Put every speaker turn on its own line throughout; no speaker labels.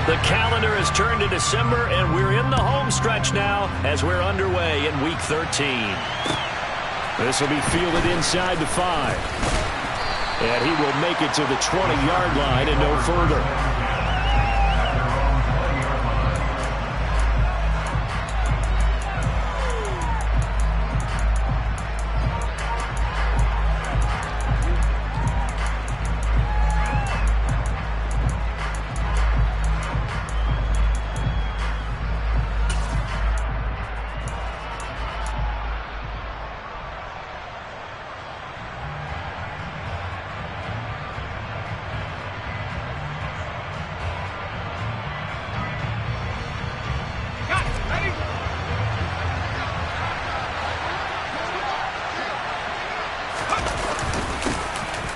The calendar has turned to December, and we're in the home stretch now as we're underway in Week 13. This will be fielded inside the 5. And he will make it to the 20-yard line and no further.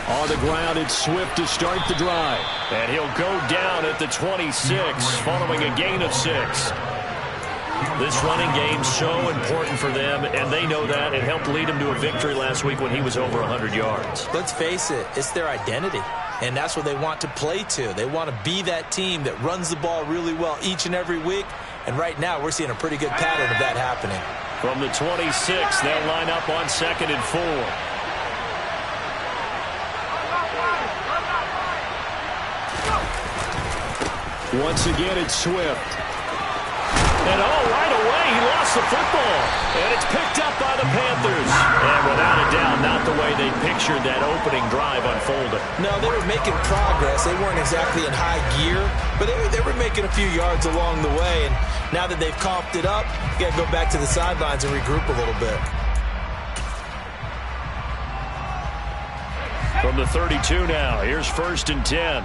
On the ground, it's Swift to start the drive. And he'll go down at the 26 following a gain of 6. This running game's so important for them, and they know that. It helped lead them to a victory last week when he was over 100 yards.
Let's face it, it's their identity, and that's what they want to play to. They want to be that team that runs the ball really well each and every week, and right now we're seeing a pretty good pattern of that happening.
From the 26, they'll line up on 2nd and 4. Once again, it's Swift. And right away, he lost the football. And it's picked up by the Panthers. And without a doubt, not the way they pictured that opening drive unfolding.
No, they were making progress. They weren't exactly in high gear, but they were making a few yards along the way. And now that they've coughed it up, you got to go back to the sidelines and regroup a little bit.
From the 32 now, here's 1st and 10.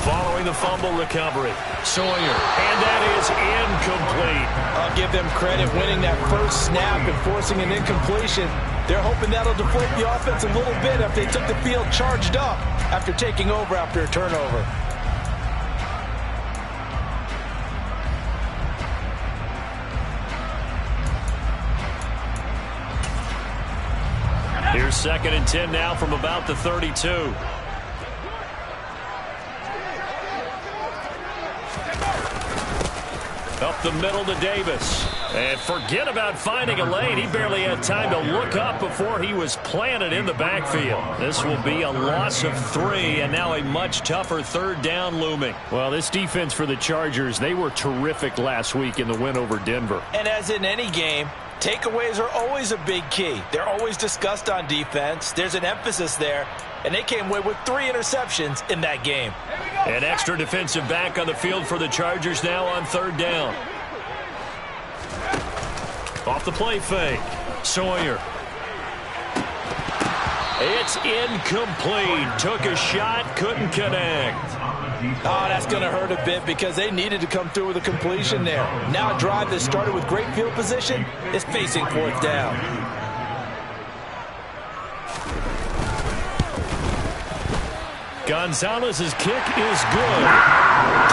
Following the fumble recovery, Sawyer, and that is incomplete.
I'll give them credit winning that first snap and forcing an incompletion. They're hoping that'll deflate the offense a little bit if they took the field charged up after taking over after a turnover.
Here's 2nd and 10 now from about the 32. Up the middle to Davis. And forget about finding a lane. He barely had time to look up before he was planted in the backfield. This will be a loss of 3, and now a much tougher 3rd down looming. Well, this defense for the Chargers, they were terrific last week in the win over Denver.
And as in any game, takeaways are always a big key. They're always discussed on defense. There's an emphasis there, and they came away with 3 interceptions in that game.
An extra defensive back on the field for the Chargers now on 3rd down. Off the play fake. Sawyer. It's incomplete. Took a shot, couldn't connect.
Oh, that's going to hurt a bit because they needed to come through with a completion there. Now a drive that started with great field position is facing 4th down.
Gonzalez's kick is good.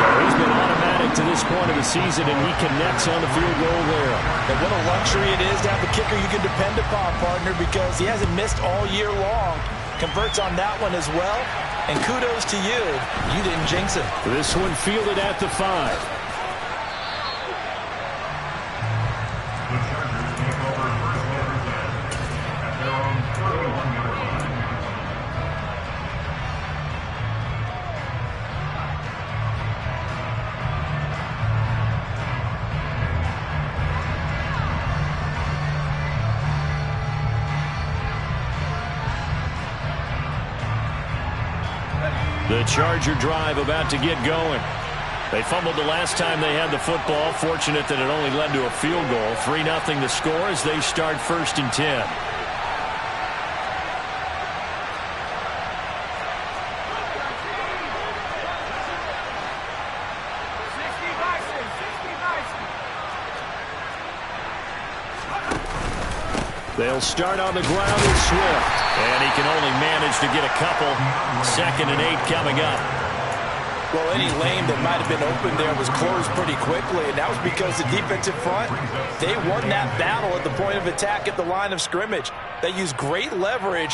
So he's been automatic to this point of the season, and he connects on the field goal there.
And what a luxury it is to have a kicker you can depend upon, partner, because he hasn't missed all year long. Converts on that one as well. And kudos to you. You didn't jinx him.
This one fielded at the 5. The Charger drive about to get going. They fumbled the last time they had the football. Fortunate that it only led to a field goal. 3-0 the score as they start 1st and 10. They'll start on the ground with Swift. And he can only manage to get a couple. 2nd and 8 coming up.
Well, any lane that might have been open there was closed pretty quickly, and that was because the defensive front, they won that battle at the point of attack at the line of scrimmage. They used great leverage,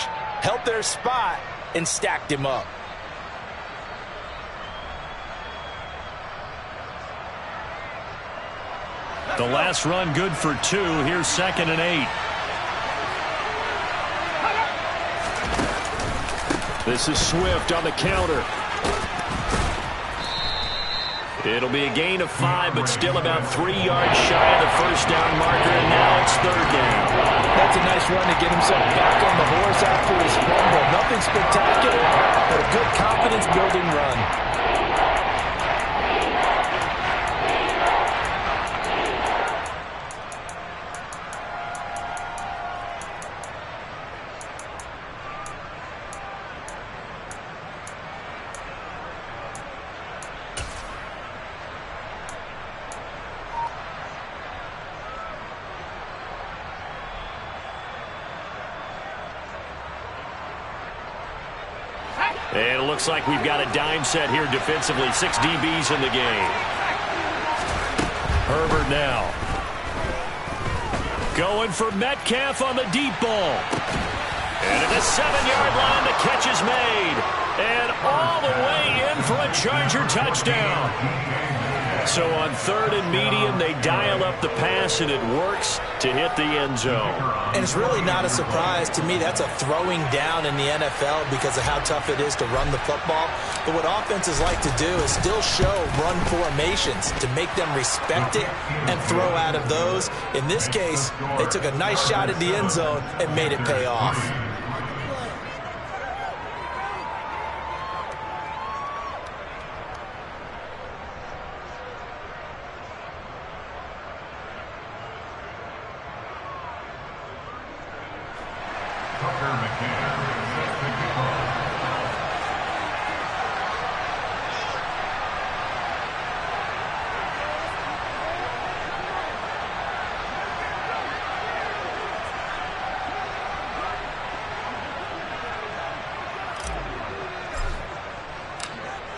held their spot, and stacked him up.
The last run good for 2. Here's 2nd and 8. This is Swift on the counter. It'll be a gain of 5, but still about 3 yards shy of the first down marker, and now it's 3rd down.
That's a nice run to get himself back on the horse after his fumble. Nothing spectacular, but a good confidence-building run.
And it looks like we've got a dime set here defensively. 6 DBs in the game. Herbert now. Going for Metcalf on the deep ball. And at the 7-yard line, the catch is made. And all the way in for a Charger touchdown. So on 3rd and medium, they dial up the pass, and it works to hit the end zone.
And it's really not a surprise to me. That's a throwing down in the NFL because of how tough it is to run the football. But what offenses like to do is still show run formations to make them respect it and throw out of those. In this case, they took a nice shot at the end zone and made it pay off.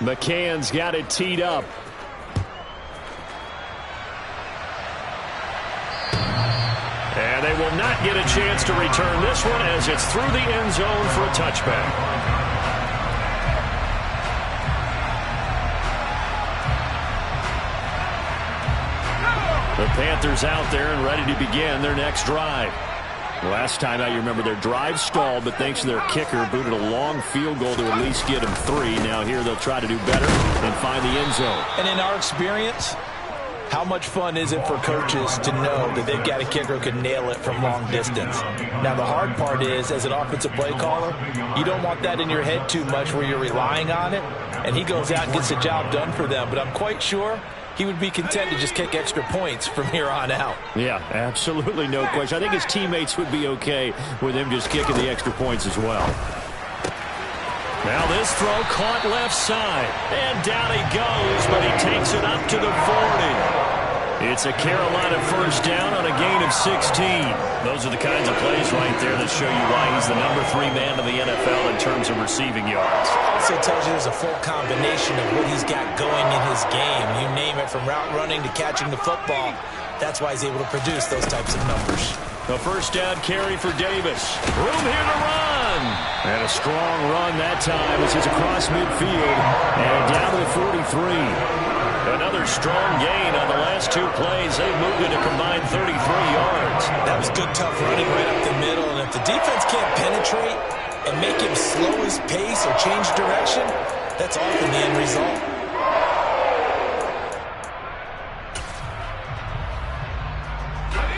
McCann's got it teed up. And they will not get a chance to return this one as it's through the end zone for a touchback. The Panthers out there and ready to begin their next drive. Last time out, you remember their drive stalled, but thanks to their kicker, booted a long field goal to at least get them 3. Now here they'll try to do better and find the end zone.
And in our experience, how much fun is it for coaches to know that they've got a kicker who can nail it from long distance? Now, the hard part is, as an offensive play caller, you don't want that in your head too much where you're relying on it, and he goes out and gets the job done for them. But I'm quite sure he would be content to just kick extra points from here on out.
Yeah, absolutely no question. I think his teammates would be okay with him just kicking the extra points as well. Now this throw caught left side. And down he goes, but he takes it up to the 40. It's a Carolina first down on a gain of 16. Those are the kinds of plays right there that show you why he's the number 3 man in the NFL in terms of receiving yards.
Also tells you there's a full combination of what he's got going in his game. You name it, from route running to catching the football. That's why he's able to produce those types of numbers.
A first down carry for Davis. Room here to run. And a strong run that time as he's across midfield and down to the 43. Another strong gain on the last 2 plays. They've moved it a combined 33 yards.
That was good, tough running right up the middle. And if the defense can't penetrate and make him slow his pace or change direction, that's often the end result.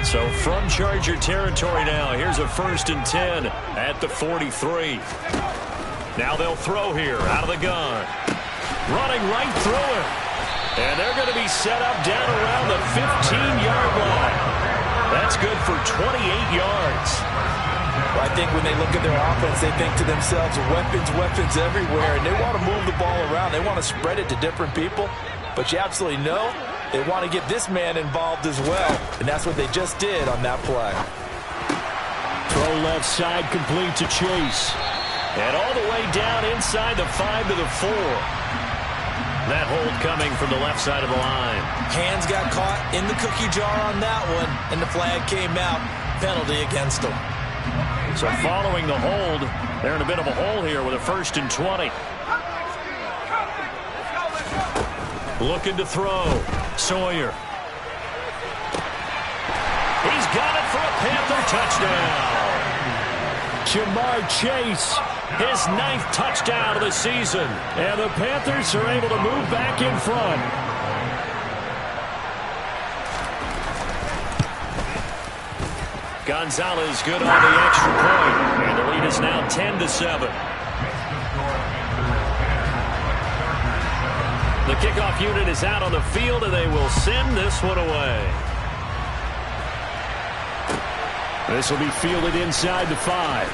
So from Charger territory now, here's a 1st and 10 at the 43. Now they'll throw here out of the gun. Running right through it. And they're going to be set up down around the 15-yard line. That's good for 28 yards.
Well, I think when they look at their offense, they think to themselves, weapons, weapons everywhere. And they want to move the ball around. They want to spread it to different people. But you absolutely know they want to get this man involved as well. And that's what they just did on that play.
Throw left side complete to Chase. And all the way down inside the 5 to the 4. That hold coming from the left side of the line.
Hands got caught in the cookie jar on that one, and the flag came out. Penalty against him.
So following the hold, they're in a bit of a hole here with a 1st and 20. Looking to throw. Sawyer. He's got it for a Panther touchdown. Jamar Chase, his 9th touchdown of the season. And the Panthers are able to move back in front. Gonzalez good on the extra point. And the lead is now 10-7. The kickoff unit is out on the field, and they will send this one away. This will be fielded inside the 5.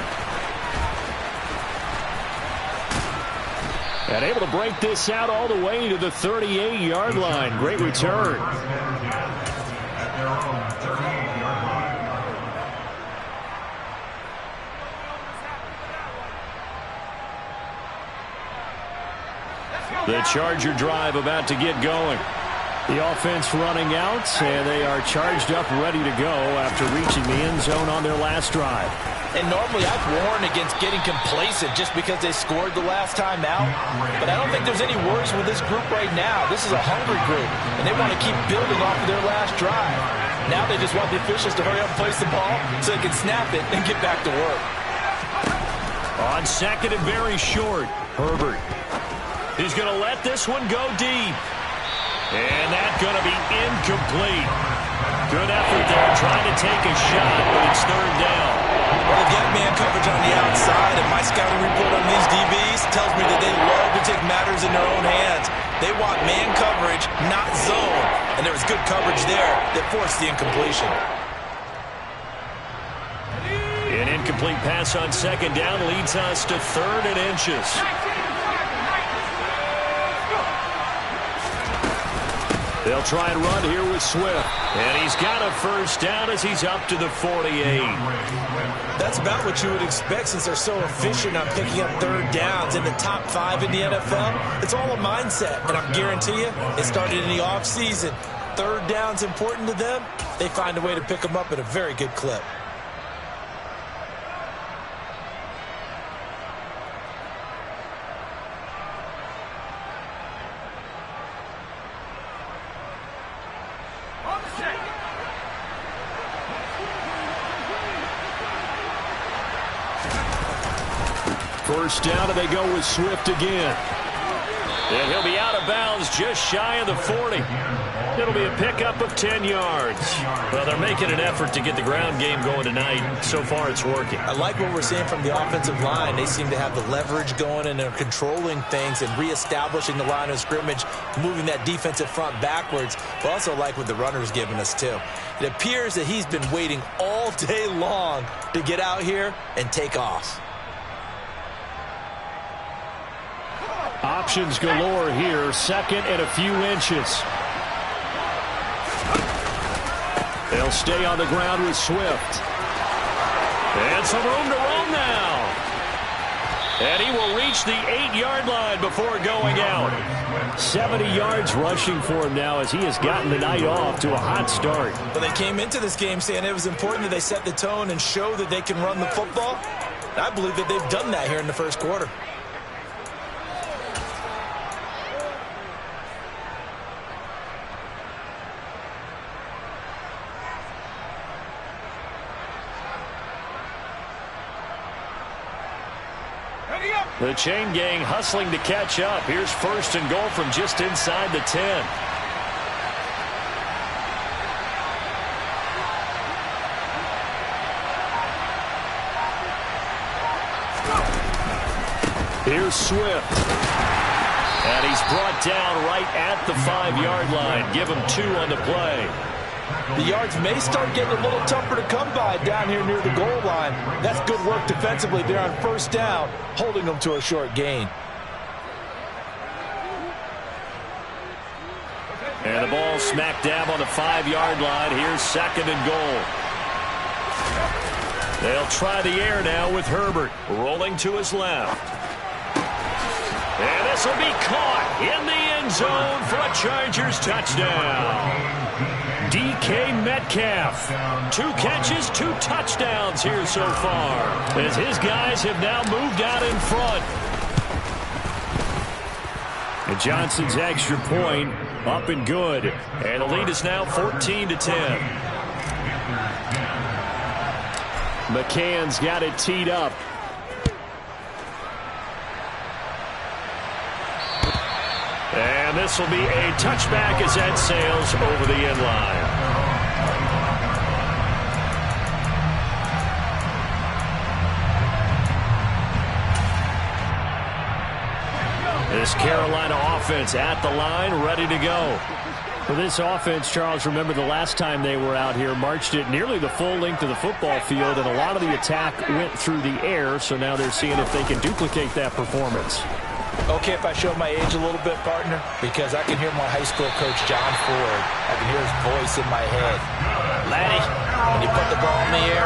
And able to break this out all the way to the 38-yard line. Great return. The Charger drive about to get going. The offense running out, and they are charged up, ready to go after reaching the end zone on their last drive.
And normally I've warned against getting complacent just because they scored the last time out. But I don't think there's any worries with this group right now. This is a hungry group, and they want to keep building off of their last drive. Now they just want the officials to hurry up and place the ball so they can snap it and get back to work.
On 2nd and very short, Herbert. He's going to let this one go deep. And that's going to be incomplete. Good effort there, trying to take a shot, but it's 3rd down.
Well, they've got man coverage on the outside, and my scouting report on these DBs tells me that they love to take matters in their own hands. They want man coverage, not zone. And there was good coverage there that forced the incompletion.
An incomplete pass on 2nd down leads us to 3rd and inches. They'll try and run here with Swift. And he's got a 1st down as he's up to the 48.
That's about what you would expect since they're so efficient on picking up 3rd downs in the top 5 in the NFL. It's all a mindset, and I guarantee you it started in the offseason. 3rd down's important to them. They find a way to pick them up at a very good clip.
First down, and they go with Swift again. And he'll be out of bounds just shy of the 40. It'll be a pickup of 10 yards. Well, they're making an effort to get the ground game going tonight. So far, it's working.
I like what we're seeing from the offensive line. They seem to have the leverage going, and they're controlling things and reestablishing the line of scrimmage, moving that defensive front backwards. But also like what the runner's giving us, too. It appears that he's been waiting all day long to get out here and take off.
Options galore here. 2nd and a few inches. They'll stay on the ground with Swift. And some room to roam now. And he will reach the 8-yard line before going out. 70 yards rushing for him now as he has gotten the night off to a hot start.
But they came into this game saying it was important that they set the tone and show that they can run the football. And I believe that they've done that here in the first quarter.
The chain gang hustling to catch up. Here's 1st and goal from just inside the 10. Here's Swift. And he's brought down right at the 5-yard line. Give him 2 on the play.
The yards may start getting a little tougher to come by down here near the goal line. That's good work defensively there on 1st down, holding them to a short gain.
And the ball smack dab on the 5-yard line. Here's 2nd and goal. They'll try the air now with Herbert rolling to his left. And this will be caught in the end zone for a Chargers touchdown. DK Metcalf. 2 catches, 2 touchdowns here so far, as his guys have now moved out in front. And Johnson's extra point up and good. And the lead is now 14-10. McCann's got it teed up. And this will be a touchback as that sails over the end line. This Carolina offense at the line, ready to go. For this offense, Charles, remember the last time they were out here, marched it nearly the full length of the football field, and a lot of the attack went through the air, so now they're seeing if they can duplicate that performance.
Okay, if I show my age a little bit, partner, because I can hear my high school coach, John Ford. I can hear his voice in my head. Laddie, when you put the ball in the air,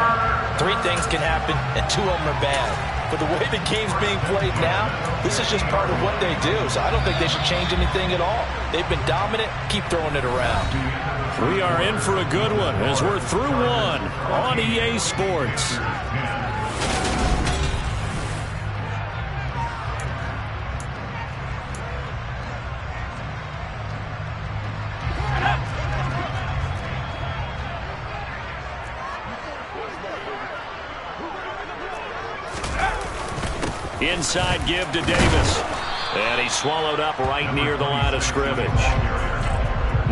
3 things can happen, and 2 of them are bad. But the way the game's being played now, this is just part of what they do. So I don't think they should change anything at all. They've been dominant. Keep throwing it around.
We are in for a good one as we're through 1 on EA Sports. Inside give to Davis. And he's swallowed up right near the line of scrimmage.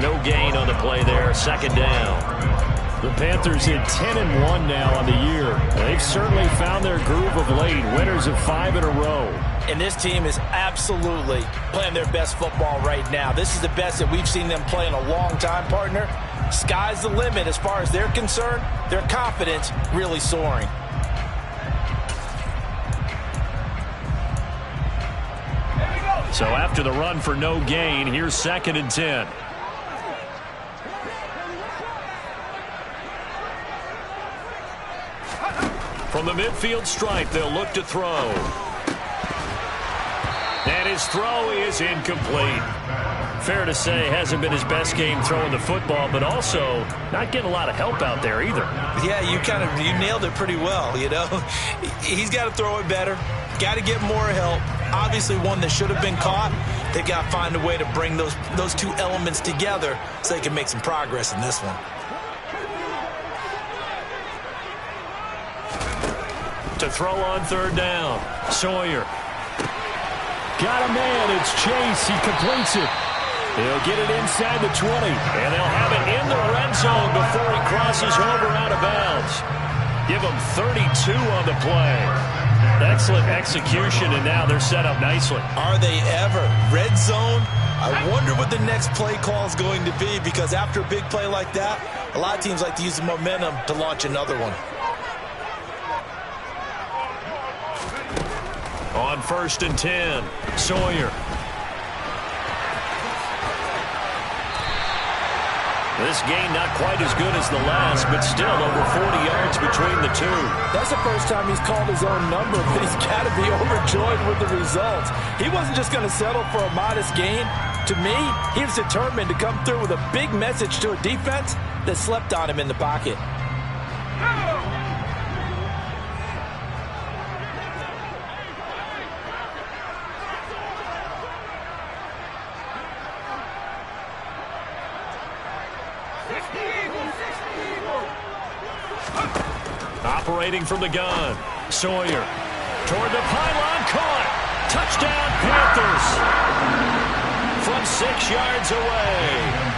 No gain on the play there. Second down. The Panthers at 10-1 now on the year. They've certainly found their groove of late. Winners of 5 in a row.
And this team is absolutely playing their best football right now. This is the best that we've seen them play in a long time, partner. Sky's the limit as far as they're concerned. Their confidence really soaring.
So after the run for no gain, here's 2nd and 10. From the midfield stripe, they'll look to throw. And his throw is incomplete. Fair to say, hasn't been his best game throwing the football, but also not getting a lot of help out there either.
Yeah, you nailed it pretty well, you know. He's got to throw it better. Got to get more help. Obviously one that should have been caught. They've got to find a way to bring those 2 elements together so they can make some progress in this one.
To throw on 3rd down. Sawyer. Got a man. It's Chase. He completes it. He'll get it inside the 20. And they'll have it in the red zone before he crosses over out of bounds. Give him 32 on the play. Excellent execution, and now they're set up nicely.
Are they ever? Red zone? I wonder what the next play call is going to be, because after a big play like that, a lot of teams like to use the momentum to launch another one.
On 1st and 10, Sawyer. This gain not quite as good as the last, but still over 40 yards between the 2.
That's the first time he's called his own number, but he's got to be overjoyed with the results. He wasn't just going to settle for a modest gain. To me, he was determined to come through with a big message to a defense that slept on him in the pocket.
Operating from the gun. Sawyer. Toward the pylon. Caught. Touchdown, Panthers. From 6 yards away.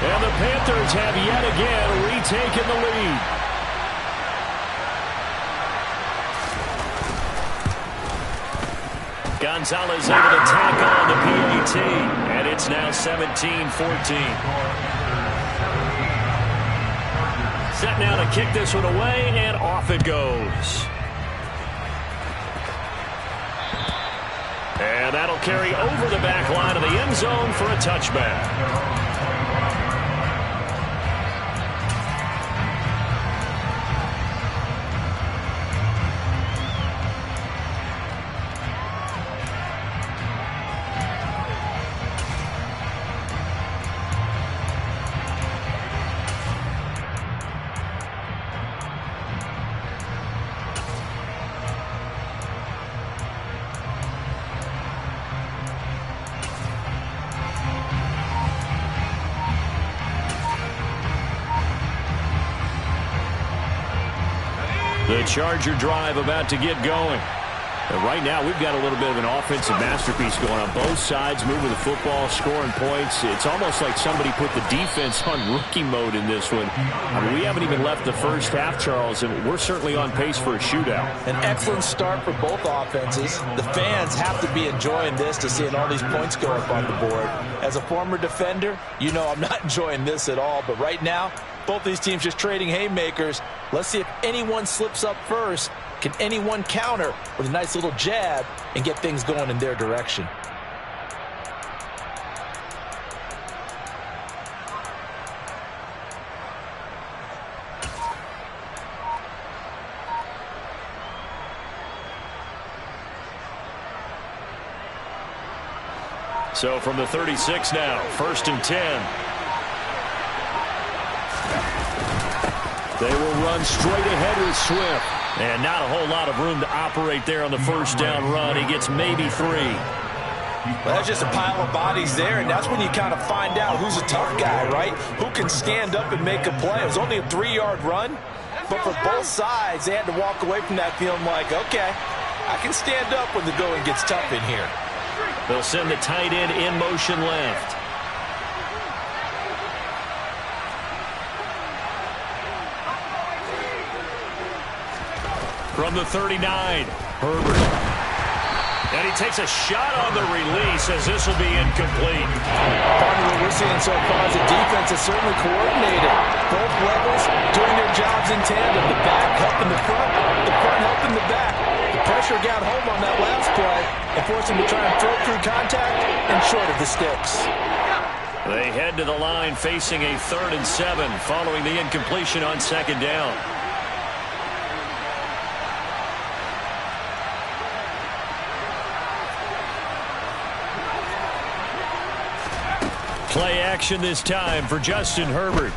And the Panthers have yet again retaken the lead. Gonzalez able to tackle on the PAT. And it's now 17-14. Set now to kick this one away, and off it goes. And that'll carry over the back line of the end zone for a touchback. The Charger drive about to get going. And right now, we've got a little bit of an offensive masterpiece going on. Both sides moving the football, scoring points. It's almost like somebody put the defense on rookie mode in this one. I mean, we haven't even left the first half, Charles, and we're certainly on pace for a shootout.
An excellent start for both offenses. The fans have to be enjoying this to seeing all these points go up on the board. As a former defender, you know I'm not enjoying this at all. But right now, both these teams just trading haymakers. Let's see if anyone slips up first. Can anyone counter with a nice little jab and get things going in their direction?
So from the 36 now, 1st and 10. They will run straight ahead with Swift. And not a whole lot of room to operate there on the first down run. He gets maybe 3.
Well, that's just a pile of bodies there, and that's when you kind of find out who's a tough guy, right? Who can stand up and make a play. It was only a 3-yard run, but for both sides, they had to walk away from that feeling like, okay, I can stand up when the going gets tough in here.
They'll send the tight end in motion left. From the 39, Herbert. And he takes a shot on the release as this will be incomplete.
Part of what we're seeing so far is the defense is certainly coordinated. Both levels doing their jobs in tandem. The back helping the front helping the back. The pressure got home on that last play and forced him to try and throw through contact and short of the sticks.
They head to the line facing a 3rd and 7 following the incompletion on 2nd down. Play action this time for Justin Herbert.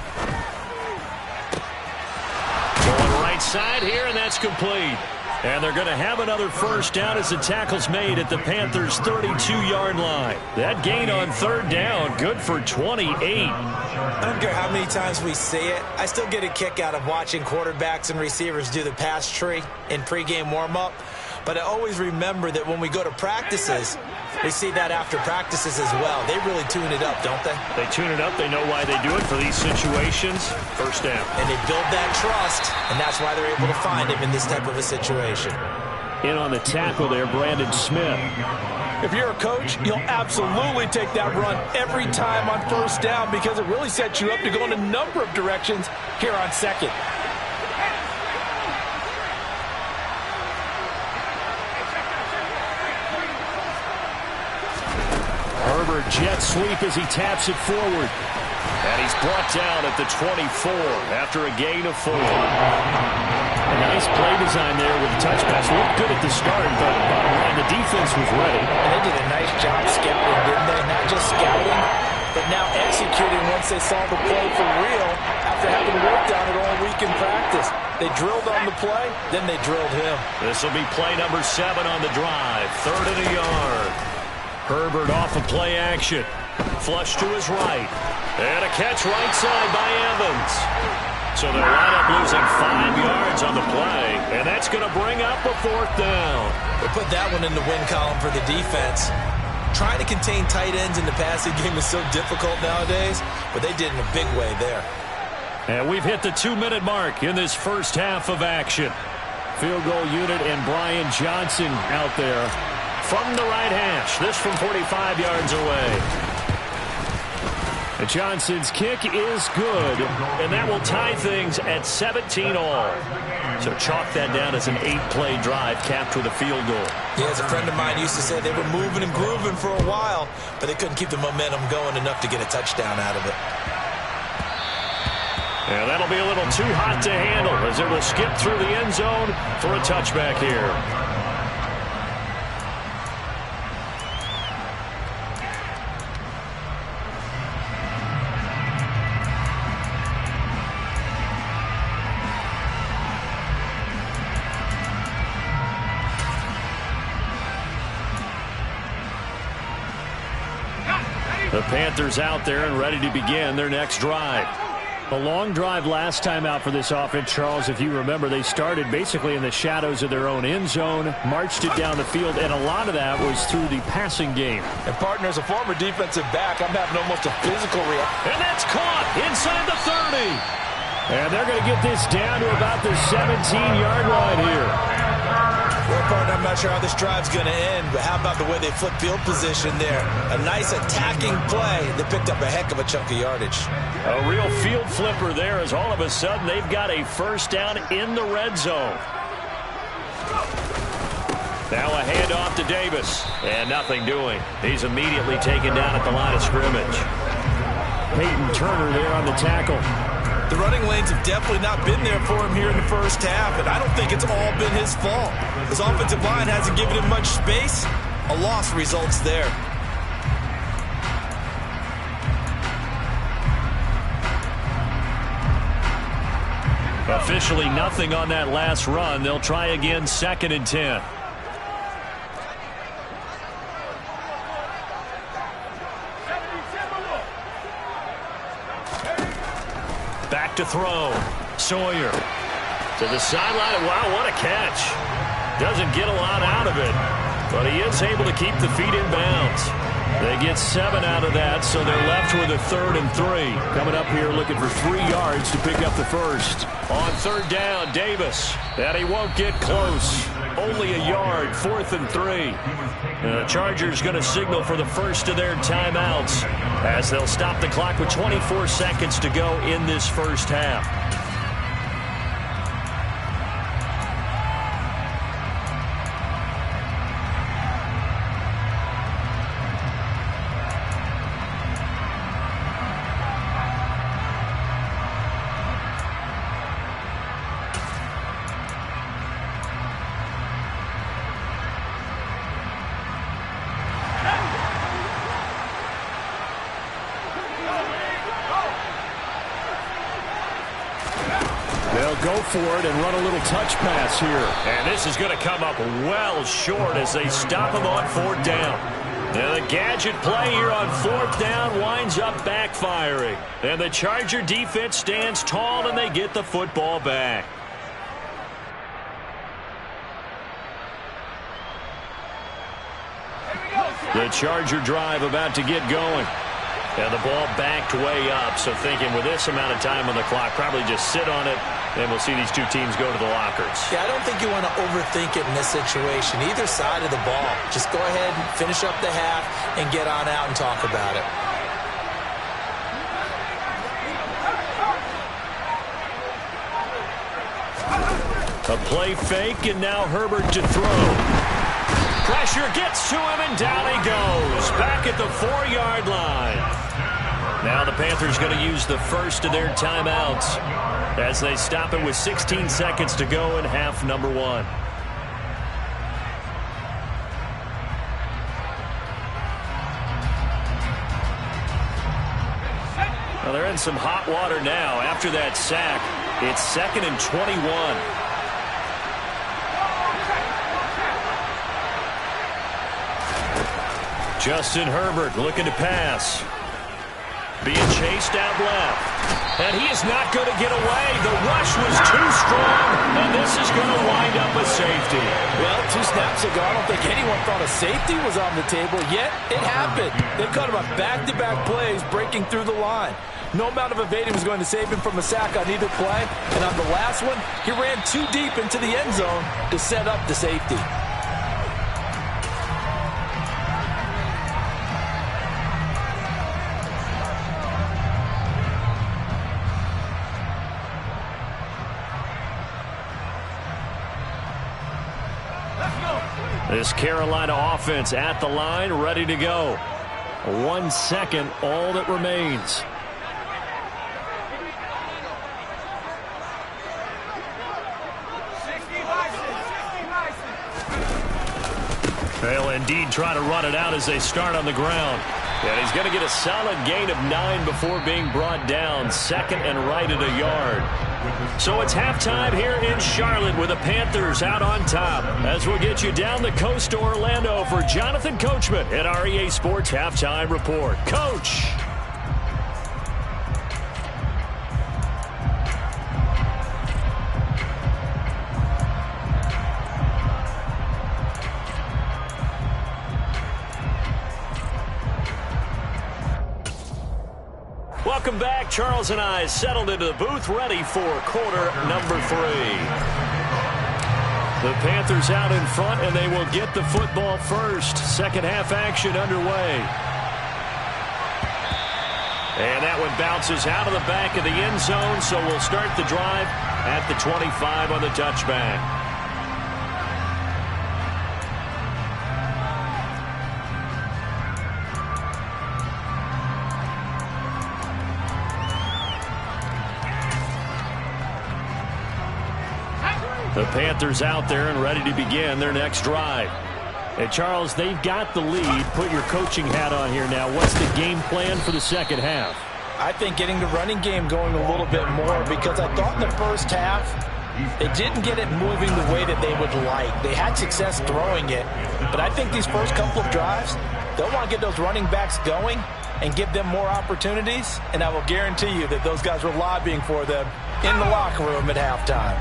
Going right side here, and that's complete. And they're going to have another first down as the tackle's made at the Panthers' 32-yard line. That gain on 3rd down, good for 28.
I don't care how many times we say it, I still get a kick out of watching quarterbacks and receivers do the pass tree in pregame warm-up. But I always remember that when we go to practices, we see that after practices as well. They really tune it up, don't they?
They tune it up. They know why they do it for these situations. First down.
And they build that trust, and that's why they're able to find him in this type of a situation.
In on the tackle there, Brandon Smith.
If you're a coach, you'll absolutely take that run every time on 1st down because it really sets you up to go in a number of directions here on 2nd.
Herbert jet sweep as he taps it forward. And he's brought down at the 24 after a gain of 4. A nice play design there with the touch pass. Looked good at the start, but bottom line, the defense was ready.
And they did a nice job scouting, didn't they? Not just scouting, but now executing once they saw the play for real after having worked on it all week in practice. They drilled on the play, then they drilled him.
This will be play number 7 on the drive. 3rd and a yard. Herbert off of play action. Flush to his right. And a catch right side by Evans. So they'll wind up losing 5 yards on the play. And that's going to bring up a 4th down.
They put that one in the win column for the defense. Trying to contain tight ends in the passing game is so difficult nowadays, but they did in a big way there.
And we've hit the 2-minute mark in this first half of action. Field goal unit and Brian Johnson out there from the right hash. This from 45 yards away. And Johnson's kick is good, and that will tie things at 17 all. So chalk that down as an 8-play drive capped with a field goal.
Yeah, as a friend of mine used to say, they were moving and grooving for a while, but they couldn't keep the momentum going enough to get a touchdown out of it.
And that'll be a little too hot to handle as it will skip through the end zone for a touchback here. The Panthers out there and ready to begin their next drive. A long drive last time out for this offense, Charles. If you remember, they started basically in the shadows of their own end zone, marched it down the field, and a lot of that was through the passing game.
And partner, as a former defensive back, I'm having almost a physical reaction.
And that's caught inside the 30. And they're going to get this down to about the 17-yard line here.
Well, partner, I'm not sure how this drive's going to end, but how about the way they flip field position there? A nice attacking play. They picked up a heck of a chunk of yardage.
A real field flipper there, as all of a sudden they've got a first down in the red zone. Now a handoff to Davis, and nothing doing. He's immediately taken down at the line of scrimmage. Peyton Turner there on the tackle.
The running lanes have definitely not been there for him here in the first half, and I don't think it's all been his fault. His offensive line hasn't given him much space. A loss results there.
Officially nothing on that last run. They'll try again, 2nd and 10. Back to throw. Sawyer to the sideline. Wow, what a catch. Doesn't get a lot out of it, but he is able to keep the feet in bounds. They get 7 out of that, so they're left with a 3rd and 3. Coming up here looking for 3 yards to pick up the first. On 3rd down, Davis. And he won't get close. Only a yard, 4th and 3. The Chargers going to signal for the first of their timeouts as they'll stop the clock with 24 seconds to go in this first half. Go for it and run a little touch pass here. And this is going to come up well short as they stop him on 4th down. Now the gadget play here on 4th down winds up backfiring. And the Charger defense stands tall and they get the football back. The Charger drive about to get going. And the ball backed way up, so thinking with this amount of time on the clock, probably just sit on it, and we'll see these two teams go to the lockers.
Yeah, I don't think you want to overthink it in this situation, either side of the ball. Just go ahead and finish up the half and get on out and talk about it.
A play fake, and now Herbert to throw. Pressure gets to him, and down he goes. Back at the 4-yard line. Now the Panthers going to use the first of their timeouts as they stop it with 16 seconds to go in half number 1. Well, they're in some hot water now after that sack. It's 2nd and 21. Justin Herbert looking to pass. Being chased out left. And he is not going to get away. The rush was too strong, and this is going to wind up a safety.
Well, 2 snaps ago, I don't think anyone thought a safety was on the table, yet it happened. They cut him on back-to-back plays, breaking through the line. No amount of evading was going to save him from a sack on either play, and on the last one, he ran too deep into the end zone to set up the safety.
This Carolina offense at the line, ready to go. 1 second, all that remains. They'll indeed try to run it out as they start on the ground. And he's going to get a solid gain of 9 before being brought down. 2nd and right at a yard. So it's halftime here in Charlotte with the Panthers out on top. As we'll get you down the coast to Orlando for Jonathan Coachman at our EA Sports Halftime Report. Coach! Welcome back. Charles and I settled into the booth, ready for quarter number 3. The Panthers out in front, and they will get the football first. Second half action underway. And that one bounces out of the back of the end zone, so we'll start the drive at the 25 on the touchback. The Panthers out there and ready to begin their next drive. Hey, Charles, they've got the lead. Put your coaching hat on here now. What's the game plan for the second half?
I think getting the running game going a little bit more, because I thought in the first half they didn't get it moving the way that they would like. They had success throwing it, but I think these first couple of drives, they'll want to get those running backs going and give them more opportunities, and I will guarantee you that those guys were lobbying for them in the locker room at halftime.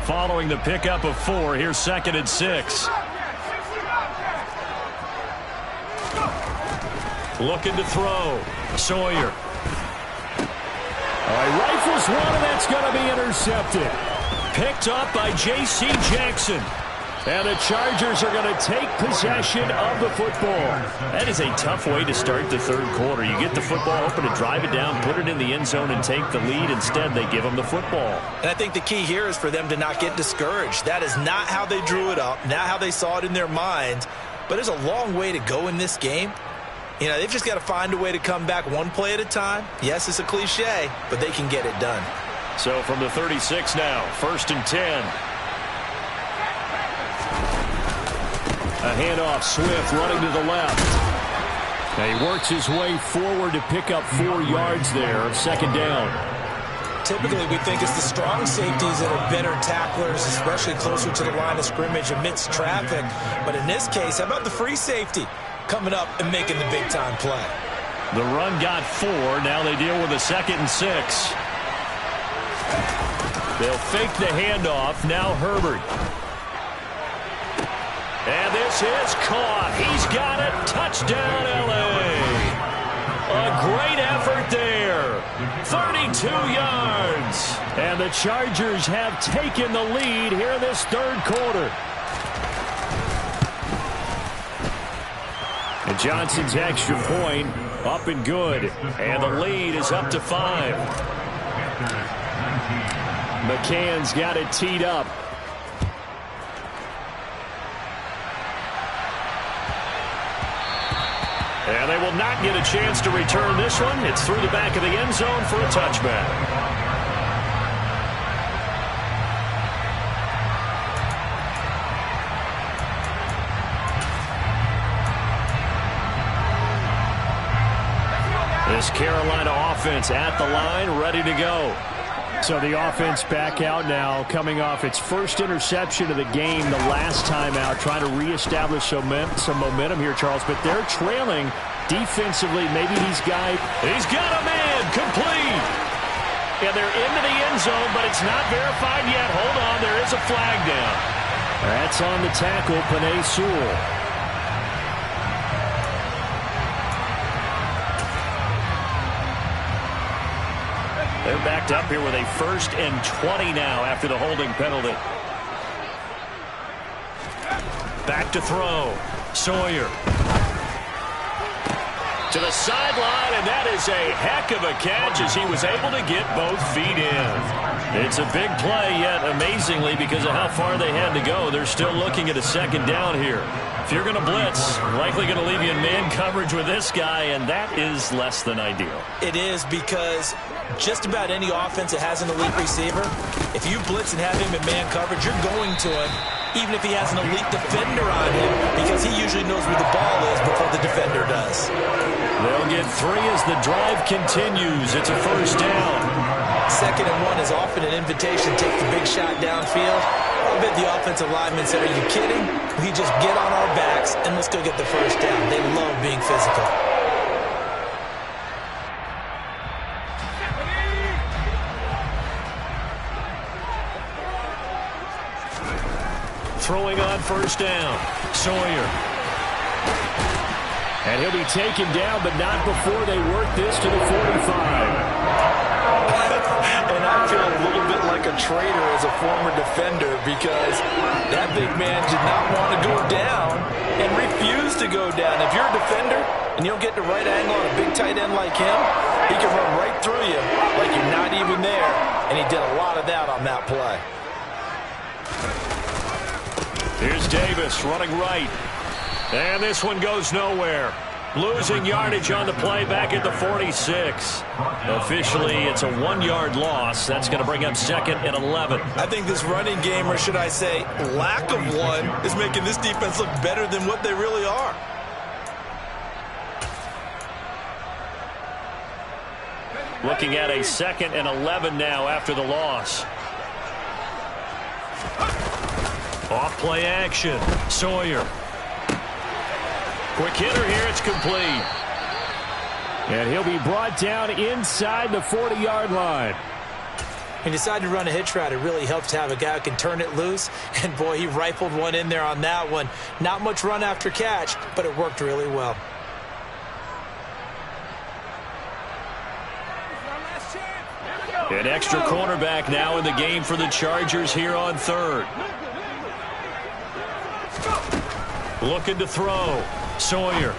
Following the pickup of 4, here's 2nd and 6. Looking to throw. Sawyer. Rifles one, and that's going to be intercepted. Picked up by J.C. Jackson. And the Chargers are going to take possession of the football. That is a tough way to start the third quarter. You get the football open to drive it down, put it in the end zone, and take the lead. Instead, they give them the football.
And I think the key here is for them to not get discouraged. That is not how they drew it up, not how they saw it in their minds. But there's a long way to go in this game. You know, they've just got to find a way to come back one play at a time. Yes, it's a cliche, but they can get it done.
So from the 36 now, 1st and 10. A handoff, Swift running to the left. And he works his way forward to pick up 4 yards there, 2nd down.
Typically, we think it's the strong safeties that are better tacklers, especially closer to the line of scrimmage amidst traffic. But in this case, how about the free safety coming up and making the big-time play?
The run got 4. Now they deal with a 2nd and 6. They'll fake the handoff. Now Herbert. And this is caught. He's got it. Touchdown, L.A. A great effort there. 32 yards. And the Chargers have taken the lead here in this third quarter. And Johnson's extra point up and good. And the lead is up to 5. McCann's got it teed up. And they will not get a chance to return this one. It's through the back of the end zone for a touchback. This Carolina offense at the line, ready to go. So the offense back out now, coming off its first interception of the game the last time out, trying to reestablish some momentum here, Charles. But they're trailing defensively. Maybe he's got a man, complete. Yeah, they're into the end zone, but it's not verified yet. Hold on, there is a flag down. That's on the tackle, Penei Sewell. They're backed up here with a 1st and 20 now after the holding penalty. Back to throw. Sawyer. To the sideline, and that is a heck of a catch as he was able to get both feet in. It's a big play, yet amazingly, because of how far they had to go, they're still looking at a 2nd down here. If you're going to blitz, likely going to leave you in man coverage with this guy, and that is less than ideal.
It is, because just about any offense that has an elite receiver, if you blitz and have him in man coverage, you're going to him, even if he has an elite defender on him, because he usually knows where the ball is before the defender does.
They'll get 3 as the drive continues. It's a 1st down.
2nd and 1 is often an invitation. Take the big shot downfield. I bet the offensive lineman said, are you kidding? We just get on our backs and let's go get the 1st down. They love being physical. Throwing on 1st down. Sawyer.
And he'll to be taken down, but not before they work this to the 45.
And I feel a little bit like a traitor as a former defender because that big man did not want to go down and refused to go down. If you're a defender and you don't get the right angle on a big tight end like him, he can run right through you like you're not even there, and he did a lot of that on that play.
Here's Davis running right. And this one goes nowhere. Losing yardage on the play back at the 46. Officially, it's a 1-yard loss. That's going to bring up 2nd and 11.
I think this running game, or should I say lack of one, is making this defense look better than what they really are.
Looking at a 2nd and 11 now after the loss. Off play action. Sawyer. Quick hitter here. It's complete. And he'll be brought down inside the 40-yard line.
He decided to run a hitch route. It really helps to have a guy who can turn it loose. And, boy, he rifled one in there on that one. Not much run after catch, but it worked really well.
An extra cornerback now in the game for the Chargers here on 3rd. Looking to throw. Sawyer.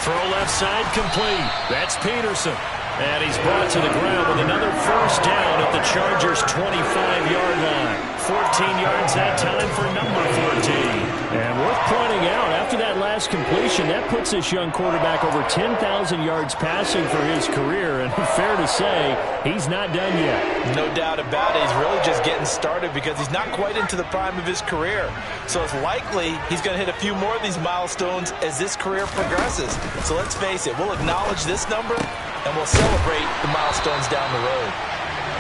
Throw left side complete. That's Peterson. And he's brought to the ground with another first down at the Chargers' 25-yard line. 14 yards that time for number 14. And worth pointing out, after that last completion, that puts this young quarterback over 10,000 yards passing for his career. And fair to say, he's not done yet.
No doubt about it. He's really just getting started because he's not quite into the prime of his career. So it's likely he's going to hit a few more of these milestones as this career progresses. So let's face it, we'll acknowledge this number and we'll celebrate the milestones down the road.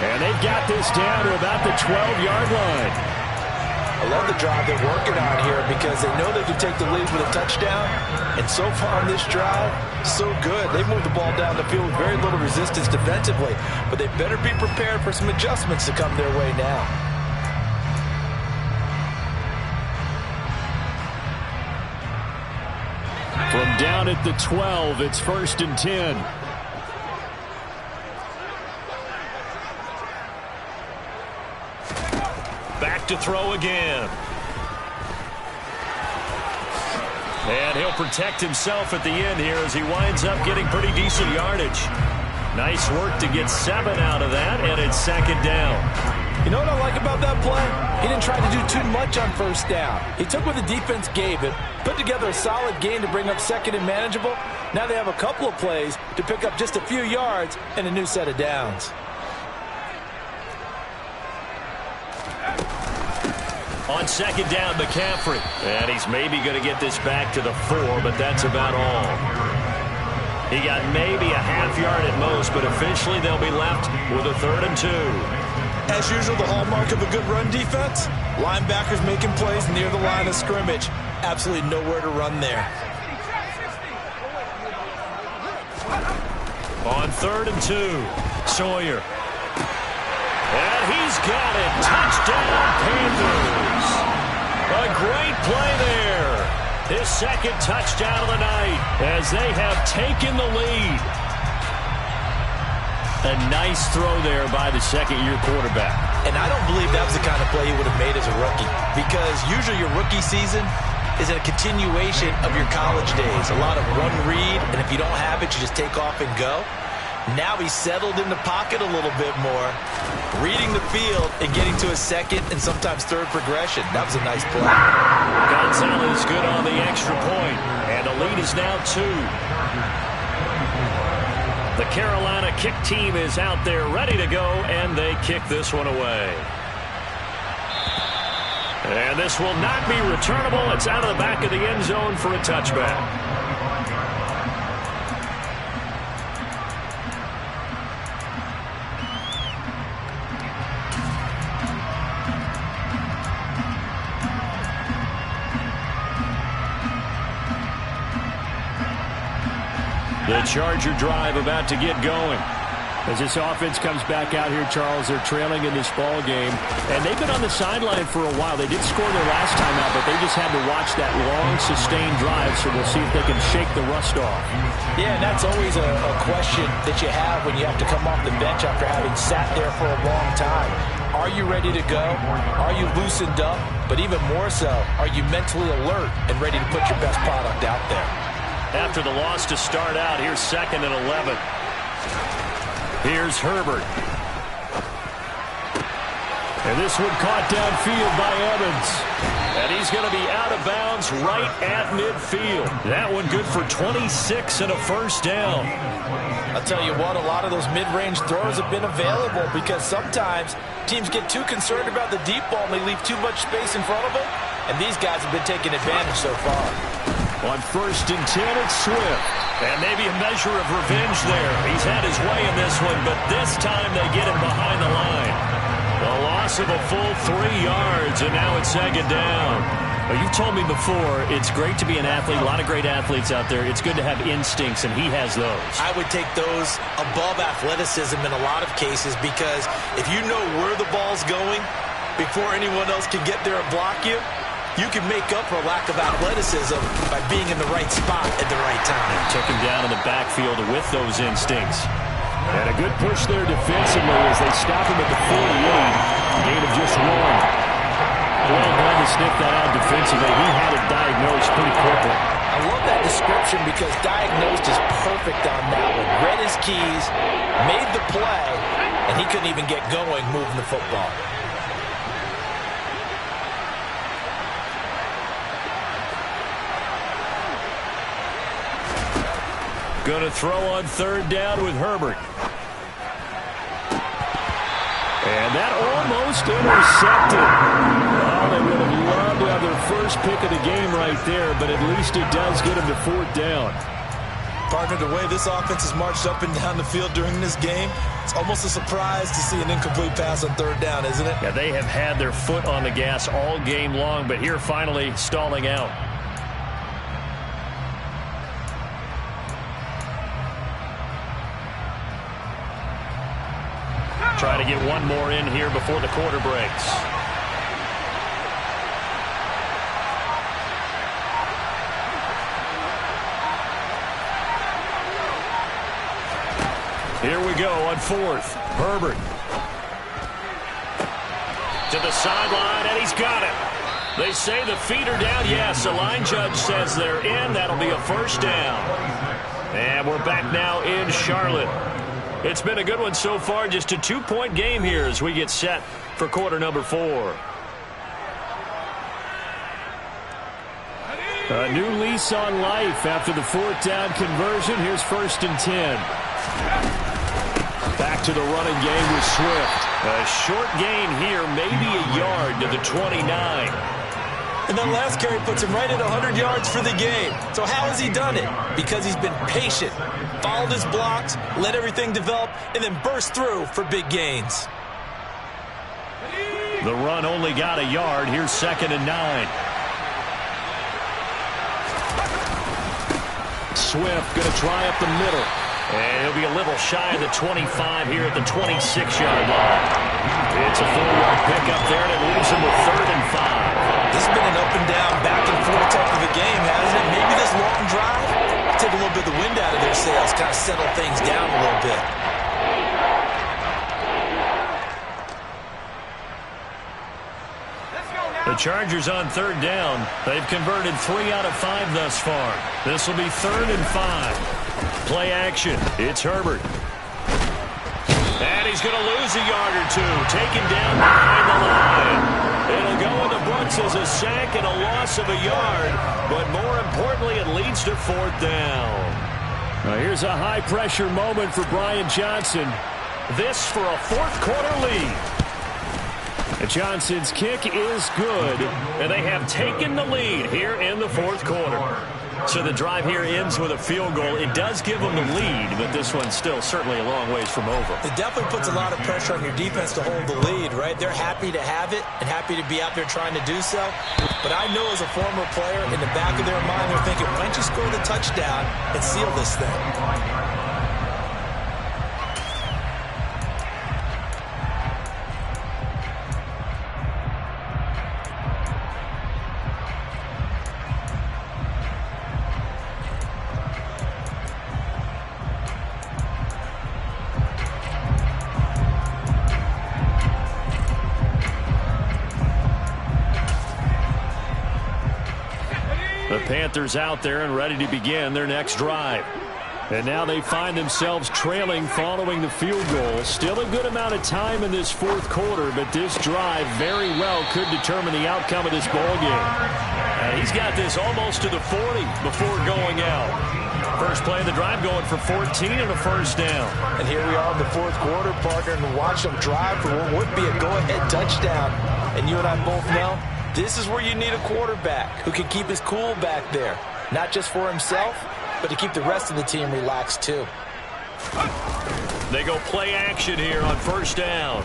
And they've got this down to about the 12-yard line.
I love the drive they're working on here because they know they can take the lead with a touchdown. And so far on this drive, so good. They've moved the ball down the field with very little resistance defensively. But they better be prepared for some adjustments to come their way now.
From down at the 12, it's 1st and 10. Back to throw again. And he'll protect himself at the end here as he winds up getting pretty decent yardage. Nice work to get 7 out of that, and it's 2nd down.
You know what I like about that play? He didn't try to do too much on first down. He took what the defense gave him, put together a solid game to bring up 2nd and manageable. Now they have a couple of plays to pick up just a few yards and a new set of downs.
On 2nd down, McCaffrey. And he's maybe going to get this back to the 4, but that's about all. He got maybe a half yard at most, but officially they'll be left with a 3rd and 2.
As usual, the hallmark of a good run defense, linebackers making plays near the line of scrimmage. Absolutely nowhere to run there.
On 3rd and 2, Sawyer. And he's got it. Touchdown, Panthers. A great play there. His 2nd touchdown of the night as they have taken the lead. A nice throw there by the 2nd-year quarterback.
And I don't believe that was the kind of play he would have made as a rookie, because usually your rookie season is a continuation of your college days. A lot of run read, and if you don't have it, you just take off and go. Now he's settled in the pocket a little bit more, reading the field and getting to a 2nd and sometimes 3rd progression. That was a nice play.
Gonzalez good on the extra point, and the lead is now 2. The Carolina kick team is out there ready to go, and they kick this one away. And this will not be returnable. It's out of the back of the end zone for a touchback. The Charger drive about to get going. As this offense comes back out here, Charles, they're trailing in this ball game, and they've been on the sideline for a while. They did score their last time out, but they just had to watch that long, sustained drive, so we'll see if they can shake the rust off.
Yeah, and that's always a question that you have when you have to come off the bench after having sat there for a long time. Are you ready to go? Are you loosened up? But even more so, are you mentally alert and ready to put your best product out there?
After the loss to start out, here's 2nd and 11. Here's Herbert. And this one caught downfield by Evans. And he's going to be out of bounds right at midfield. That one good for 26 and a first down.
I'll tell you what, a lot of those mid-range throws have been available because sometimes teams get too concerned about the deep ball and they leave too much space in front of them. And these guys have been taking advantage so far.
On 1st and 10, it's Swift. And maybe a measure of revenge there. He's had his way in this one, but this time they get him behind the line. A loss of a full 3 yards, and now it's 2nd down. Well, you've told me before, it's great to be an athlete. A lot of great athletes out there. It's good to have instincts, and he has those.
I would take those above athleticism in a lot of cases because if you know where the ball's going before anyone else can get there and block you, you can make up for a lack of athleticism by being in the right spot at the right time.
And took him down in the backfield with those instincts. And a good push there defensively as they stop him at the 48. Gain of just 1. Well done to sniff that out defensively. He had it diagnosed pretty quickly.
I love that description because diagnosed is perfect on that one. Read his keys, made the play, and he couldn't even get going moving the football.
Going to throw on 3rd down with Herbert. And that almost intercepted. Oh, they would have loved to have their first pick of the game right there, but at least it does get them to 4th down.
Partner, the way this offense has marched up and down the field during this game, it's almost a surprise to see an incomplete pass on 3rd down, isn't it?
Yeah, they have had their foot on the gas all game long, but here finally stalling out. Try to get one more in here before the quarter breaks. Here we go on 4th. Herbert. To the sideline, and he's got it. They say the feet are down. Yes, the line judge says they're in. That'll be a first down. And we're back now in Charlotte. It's been a good one so far. Just a 2-point game here as we get set for quarter number 4. A new lease on life after the 4th down conversion. Here's 1st and 10. Back to the running game with Swift. A short gain here, maybe a yard to the 29.
And that last carry puts him right at 100 yards for the game. So how has he done it? Because he's been patient, followed his blocks, let everything develop, and then burst through for big gains.
The run only got a yard. Here's 2nd and 9. Swift going to try up the middle. And he'll be a little shy of the 25 here at the 26-yard line. It's a 4-yard pickup there, and it leaves him with 3rd and 5.
This has been an up-and-down, back-and-forth type of a game, hasn't it? Maybe this long drive take a little bit of the wind out of their sails, kind of settle things down a little bit.
The Chargers on 3rd down. They've converted 3 out of 5 thus far. This will be 3rd and 5. Play action. It's Herbert. And he's going to lose a yard or two. Taken down behind the line. It'll go in the books as a sack and a loss of a yard. But more importantly, it leads to 4th down. Now here's a high-pressure moment for Brian Johnson. This for a 4th quarter lead. Johnson's kick is good, and they have taken the lead here in the 4th quarter. So the drive here ends with a field goal. It does give them the lead, but this one's still certainly a long ways from over.
It definitely puts a lot of pressure on your defense to hold the lead, right? They're happy to have it and happy to be out there trying to do so. But I know as a former player, in the back of their mind, they're thinking, why don't you score the touchdown and seal this thing?
Panthers out there and ready to begin their next drive. And now they find themselves trailing following the field goal. Still a good amount of time in this fourth quarter, but this drive very well could determine the outcome of this ball game. He's got this almost to the 40 before going out. First play of the drive going for 14 and a first down.
And here we are in the fourth quarter, partner, and watch them drive for what would be a go-ahead touchdown. And you and I both know this is where you need a quarterback who can keep his cool back there, not just for himself, but to keep the rest of the team relaxed too.
They go play action here on first down.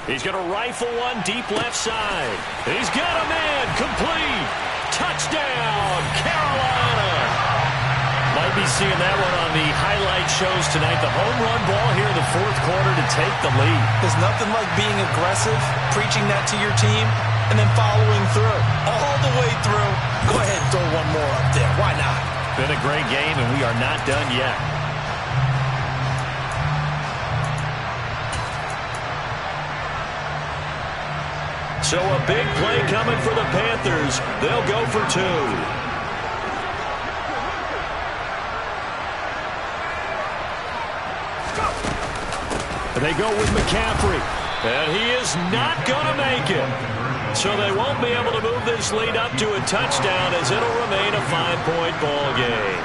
He's going to rifle one deep left side. He's got a man complete. Touchdown, Carolina. Might be seeing that one on the highlight shows tonight. The home run ball here in the fourth quarter to take the lead.
There's nothing like being aggressive, preaching that to your team, and then following through, all the way through. Go ahead and throw one more up there. Why not?
Been a great game, and we are not done yet. So a big play coming for the Panthers. They'll go for two. They go with McCaffrey, and he is not going to make it. So they won't be able to move this lead up to a touchdown as it'll remain a 5-point ball game.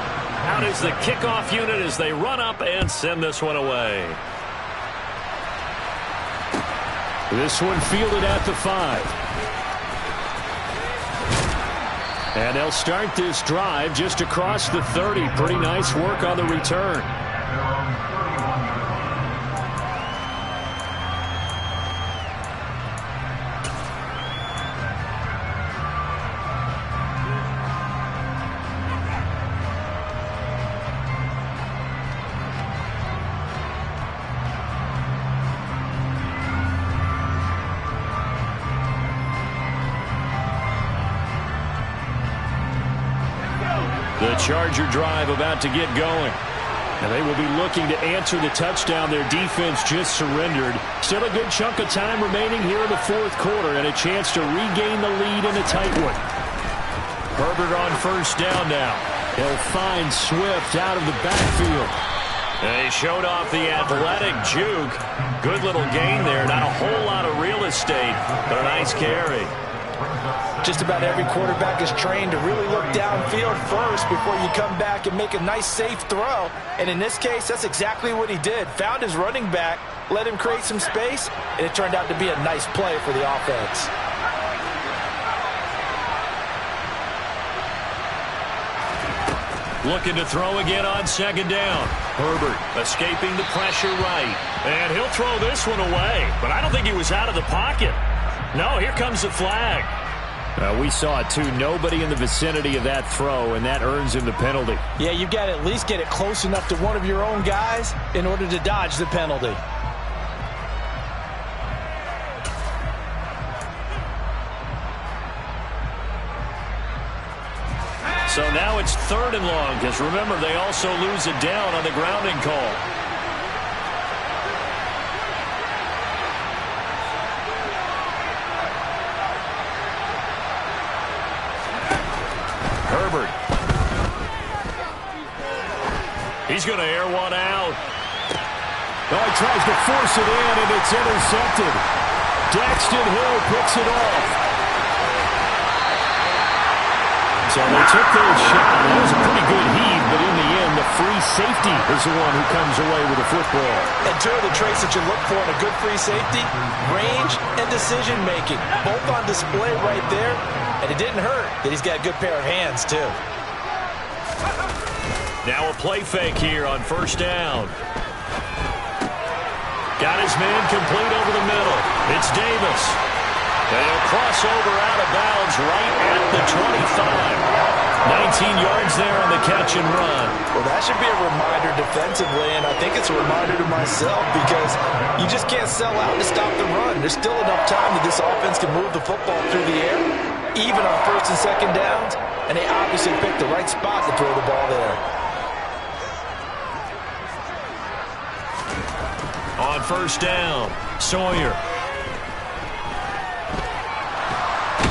Out is the kickoff unit as they run up and send this one away. This one fielded at the 5. And they'll start this drive just across the 30. Pretty nice work on the return. The Charger drive about to get going. And they will be looking to answer the touchdown their defense just surrendered. Still a good chunk of time remaining here in the fourth quarter and a chance to regain the lead in a tight one. Herbert on first down now. He'll find Swift out of the backfield. And he showed off the athletic juke. Good little gain there. Not a whole lot of real estate, but a nice carry.
Just about every quarterback is trained to really look downfield first before you come back and make a nice, safe throw. And in this case, that's exactly what he did. Found his running back, let him create some space, and it turned out to be a nice play for the offense.
Looking to throw again on second down. Herbert escaping the pressure right. And he'll throw this one away. But I don't think he was out of the pocket. No, here comes the flag. We saw it too. Nobody in the vicinity of that throw, and that earns him the penalty.
Yeah, you've got to at least get it close enough to one of your own guys in order to dodge the penalty.
So now it's third and long, because remember, they also lose it down on the grounding call. Herbert. He's going to air one out. Oh, he tries to force it in, and it's intercepted. Daxton Hill picks it off. So they took their shot. It was a pretty good heave, but in the end, the free safety is the one who comes away with the football.
And two of the traits that you look for in a good free safety, range and decision-making, both on display right there. And it didn't hurt that he's got a good pair of hands, too.
Now a play fake here on first down. Got his man complete over the middle. It's Davis. And he'll cross over out of bounds right at the 25. 19 yards there on the catch and run.
Well, that should be a reminder defensively, and I think it's a reminder to myself because you just can't sell out to stop the run. There's still enough time that this offense can move the football through the air, even on first and second downs, and they obviously picked the right spot to throw the ball there.
On first down, Sawyer.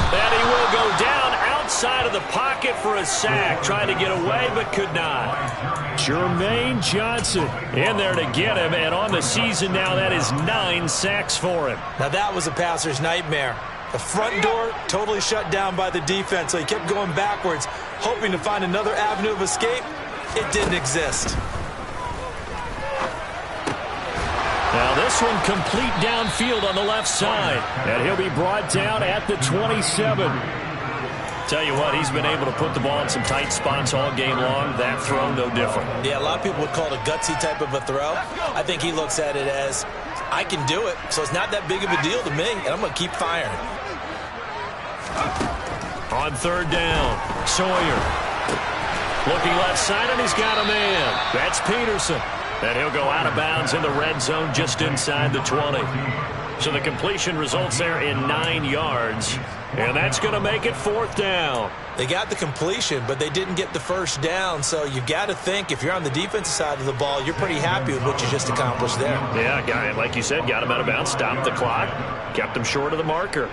And he will go down outside of the pocket for a sack. Tried to get away, but could not.
Jermaine Johnson in there to get him, and on the season now, that is 9 sacks for him.
Now that was a passer's nightmare. The front door totally shut down by the defense, so he kept going backwards, hoping to find another avenue of escape. It didn't exist.
Now this one complete downfield on the left side, and he'll be brought down at the 27.
Tell you what, he's been able to put the ball in some tight spots all game long. That throw, no different.
Yeah, a lot of people would call it a gutsy type of a throw. I think he looks at it as, I can do it, so it's not that big of a deal to me, and I'm going to keep firing.
On third down, Sawyer. Looking left side, and he's got a man. That's Peterson. And he'll go out of bounds in the red zone just inside the 20. So the completion results there in 9 yards. And that's going to make it 4th down.
They got the completion, but they didn't get the first down. So you got to think, if you're on the defensive side of the ball, you're pretty happy with what you just accomplished there.
Yeah, guy, like you said, got him out of bounds, stopped the clock, kept him short of the marker.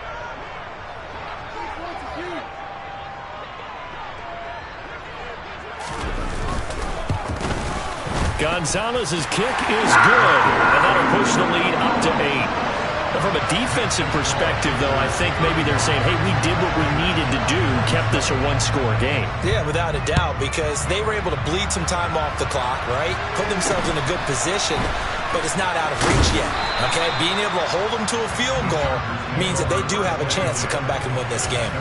Gonzalez's kick is good, and that'll push the lead up to 8.
From a defensive perspective, though, I think maybe they're saying, hey, we did what we needed to do, kept this a one-score game.
Yeah, without a doubt, because they were able to bleed some time off the clock, right? Put themselves in a good position, but it's not out of reach yet, okay? Being able to hold them to a field goal means that they do have a chance to come back and win this game.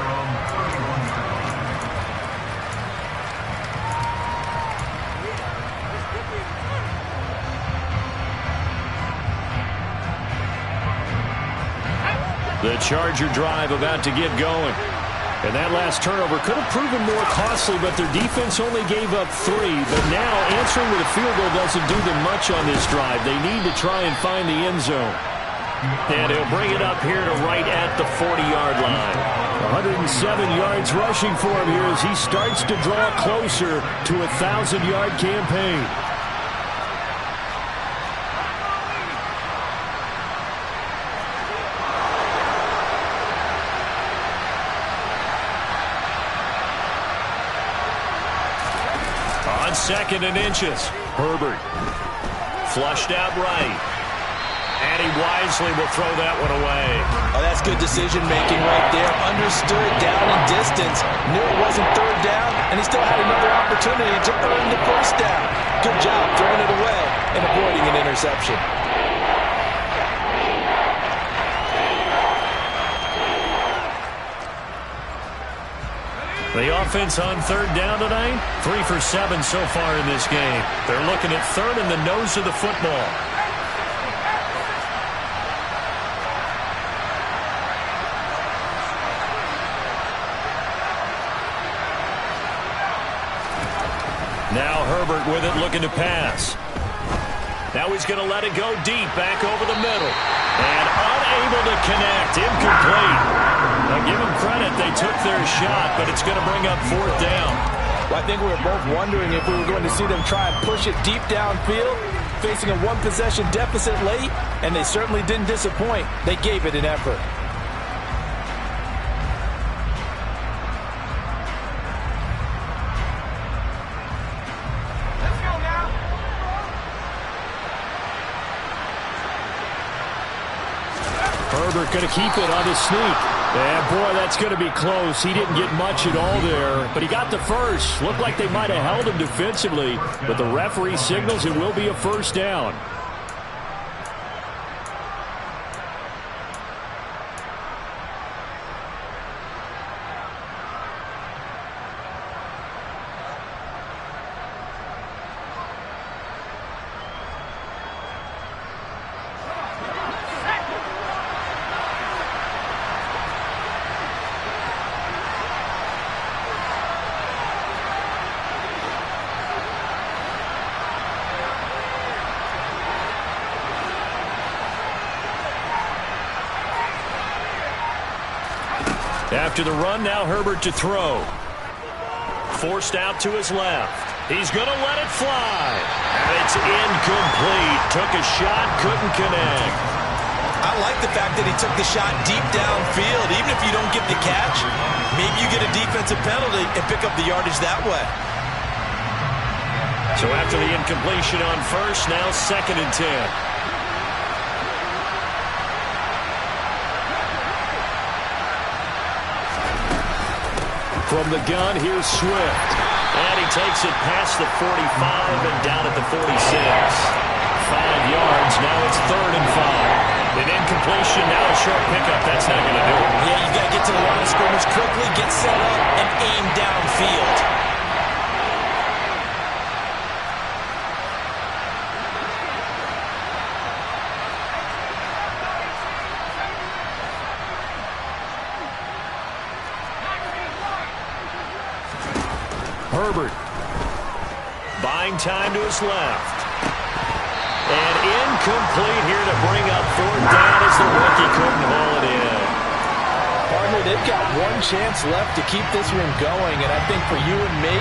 The Charger drive about to get going. And that last turnover could have proven more costly, but their defense only gave up 3. But now answering with a field goal doesn't do them much on this drive. They need to try and find the end zone.
And he'll bring it up here to right at the 40-yard line.
107 yards rushing for him here as he starts to draw closer to a 1,000-yard campaign.
Second and inches. Herbert flushed out right. And he wisely will throw that one away.
Oh, that's good decision-making right there. Understood down and distance. Knew it wasn't third down, and he still had another opportunity to earn the first down. Good job throwing it away and avoiding an interception.
The offense on third down tonight, 3 for 7 so far in this game. They're looking at third in the nose of the football. Now Herbert with it, looking to pass. Now he's going to let it go deep, back over the middle. And unable to connect, incomplete. Now give them credit, they took their shot, but it's going to bring up 4th down.
Well, I think we were both wondering if we were going to see them try and push it deep downfield, facing a one-possession deficit late, and they certainly didn't disappoint. They gave it an effort.
Herbert going to keep it on his sneak. And, boy, that's going to be close. He didn't get much at all there, but he got the first. Looked like they might have held him defensively, but the referee signals it will be a first down. After the run, now Herbert to throw. Forced out to his left. He's going to let it fly. And it's incomplete. Took a shot, couldn't connect.
I like the fact that he took the shot deep downfield. Even if you don't get the catch, maybe you get a defensive penalty and pick up the yardage that way.
So after the incompletion on first, now 2nd and 10.
From the gun, here's Swift.
And he takes it past the 45 and down at the 46. 5 yards. Now it's 3rd and 5. An incompletion. Now a short pickup. That's not going to do it.
Yeah, you got to get to the line of scrimmage quickly, get set up, and aim downfield.
Herbert. Buying time to his left. And incomplete here to bring up 4th down as the rookie couldn't haul it in.
Partner, they've got one chance left to keep this one going, and I think for you and me,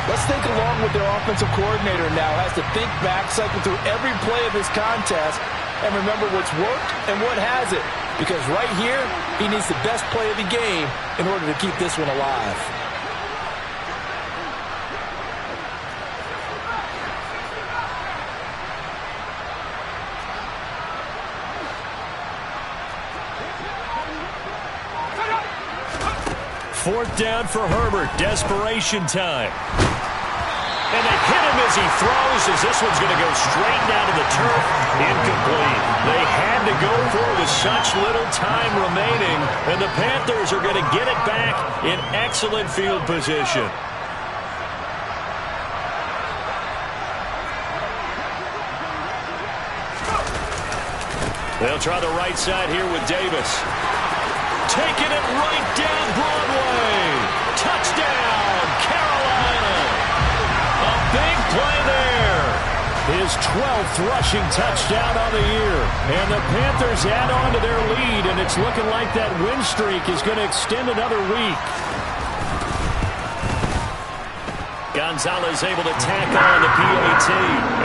let's think along with their offensive coordinator now. Has to think back, cycle through every play of this contest, and remember what's worked and what hasn't. Because right here, he needs the best play of the game in order to keep this one alive.
Fourth down for Herbert. Desperation time. And they hit him as he throws, as this one's going to go straight down to the turf. Incomplete. They had to go for it with such little time remaining, and the Panthers are going to get it back in excellent field position. They'll try the right side here with Davis. Taking it right down Broadway. Touchdown, Carolina. A big play there.
His 12th rushing touchdown on the year. And the Panthers add on to their lead, and it's looking like that win streak is going to extend another week.
Gonzalez able to tack on the PAT.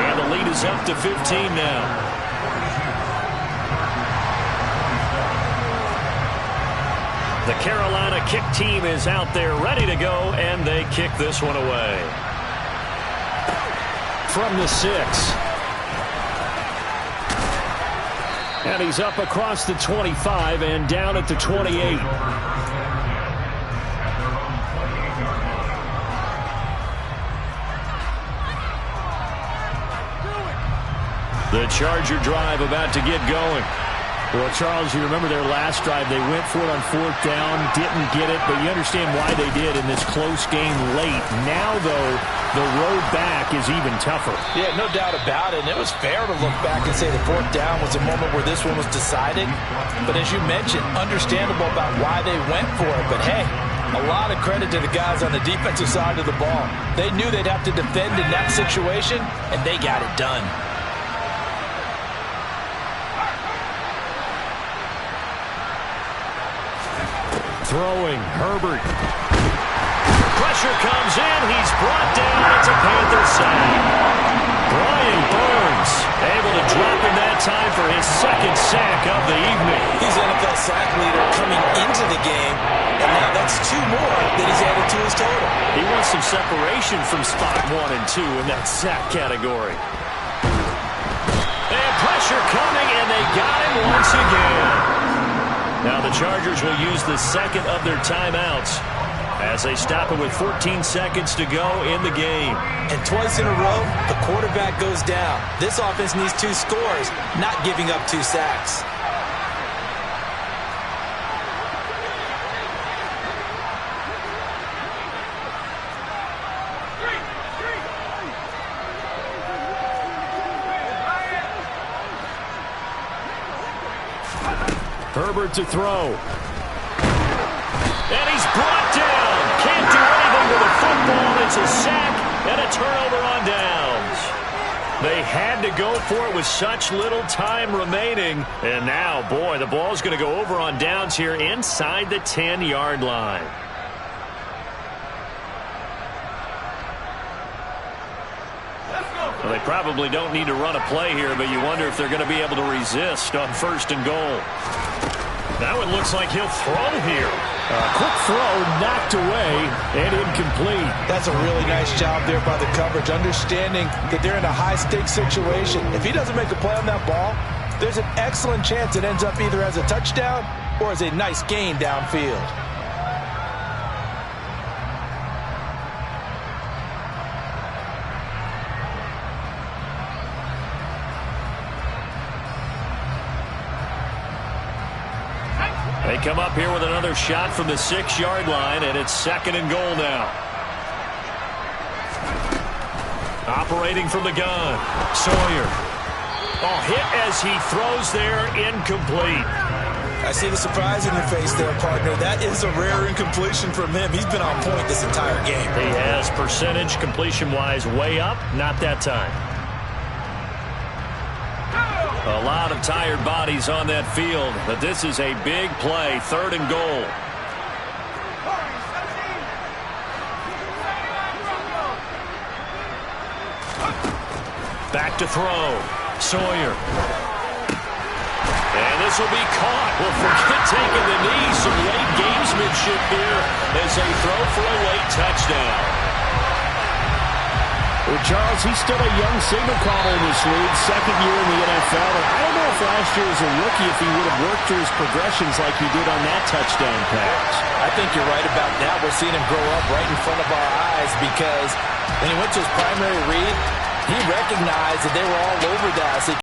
And the lead is up to 15 now. The Carolina kick team is out there ready to go, and they kick this one away.
From the 6. And he's up across the 25 and down at the 28.
The Charger drive about to get going.
Well, Charles, you remember their last drive. They went for it on 4th down, didn't get it, but you understand why they did in this close game late. Now, though, the road back is even tougher.
Yeah, no doubt about it. And it was fair to look back and say the 4th down was a moment where this one was decided. But as you mentioned, understandable about why they went for it. But, hey, a lot of credit to the guys on the defensive side of the ball. They knew they'd have to defend in that situation, and they got it done.
Throwing, Herbert. Pressure comes in. He's brought down. It's a Panther sack. Brian Burns able to drop him that time for his 2nd sack of the evening.
He's NFL sack leader coming into the game, and now that's 2 more that he's added to his total.
He wants some separation from spot 1 and 2 in that sack category. And pressure coming, and they got him once again. Now the Chargers will use the 2nd of their timeouts as they stop it with 14 seconds to go in the game.
And twice in a row, the quarterback goes down. This offense needs 2 scores, not giving up 2 sacks.
Herbert to throw. And he's brought down. Can't do anything with the football. It's a sack and a turnover on downs. They had to go for it with such little time remaining. And now, boy, the ball's going to go over on downs here inside the 10-yard line. Let's go. Well, they probably don't need to run a play here, but you wonder if they're going to be able to resist on 1st and goal. Now it looks like he'll throw here.
Quick throw, knocked away, and incomplete.
That's a really nice job there by the coverage, understanding that they're in a high-stakes situation. If he doesn't make a play on that ball, there's an excellent chance it ends up either as a touchdown or as a nice gain downfield.
They come up here with another shot from the 6-yard line, and it's 2nd and goal now. Operating from the gun, Sawyer. Oh, hit as he throws there, incomplete.
I see the surprise in your face there, partner. That is a rare incompletion from him. He's been on point this entire game.
He has percentage completion-wise way up, not that time. A lot of tired bodies on that field, but this is a big play, 3rd and goal. Back to throw, Sawyer. And this will be caught. Well, forget taking the knee. Some late gamesmanship here as they throw for a late touchdown.
Well, Charles, he's still a young signal caller in this league, 2nd year in the NFL. And I don't know if last year as a rookie if he would have worked through his progressions like he did on that touchdown pass.
I think you're right about that. We're seeing him grow up right in front of our eyes because when he went to his primary read, he recognized that they were all over that. So